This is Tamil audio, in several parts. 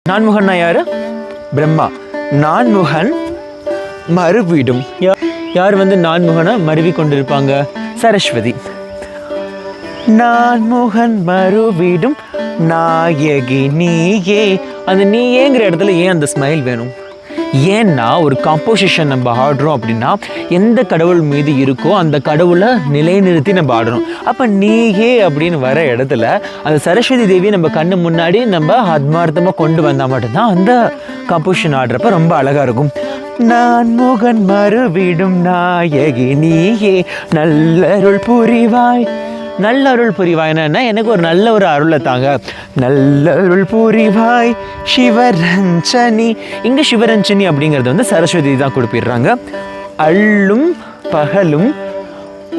நான்முகன்னா யாரு? பிரம்மா. நான்முகன் மறுவீடும். யார் வந்து நான்முகனை மருவி கொண்டிருப்பாங்க? சரஸ்வதி. நான்முகன் மறுவீடும் நாயகி நீயே. அந்த நீயேங்கிற இடத்துல ஏன் அந்த ஸ்மைல் வேணும்? ஏன்னா ஒரு காம்போசிஷன் நம்ம ஆடுறோம் அப்படின்னா எந்த கடவுள் மீது இருக்கோ அந்த கடவுளை நிலைநிறுத்தி நம்ம ஆடுறோம். அப்போ நீயே அப்படின்னு வர இடத்துல அந்த சரஸ்வதி தேவியை நம்ம கண்ணு முன்னாடி நம்ம ஆத்மார்த்தமாக கொண்டு வந்தால் மட்டும்தான் அந்த காம்போசிஷன் ஆடுறப்ப ரொம்ப அழகாக இருக்கும். நான்முகன் மறுவிடும் நாயகி நீயே நல்லருள் புரிவாய். நல்ல அருள் புரிவாய்னா எனக்கு ஒரு நல்ல ஒரு அருளை தாங்க. நல்லருள் புரிவாய் சிவரஞ்சனி. இங்கே சிவரஞ்சனி அப்படிங்கிறது வந்து சரஸ்வதி தான் கொடுப்பிடுறாங்க. அள்ளும் பகலும்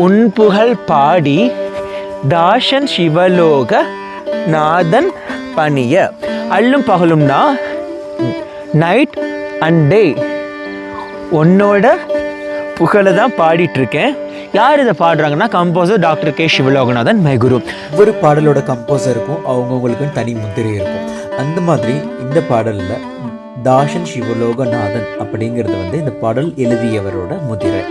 உன் புகழ் பாடி தாசன் சிவலோக நாதன் பணிய. அள்ளும் பகலும்னா நைட் அண்ட் டே உன்னோட புகழை தான் பாடிட்டுருக்கேன். யார் இதை பாடுறாங்கன்னா கம்போசர் டாக்டர் கே சிவலோகநாதன் மைகுரு. ஒரு பாடலோட கம்போசருக்கும் அவங்கவுங்களுக்கும் தனி முத்திரை இருக்கும். அந்த மாதிரி இந்த பாடலில் தாசன் சிவலோகநாதன் அப்படிங்கிறது வந்து இந்த பாடல் எழுதியவரோட முத்திரை.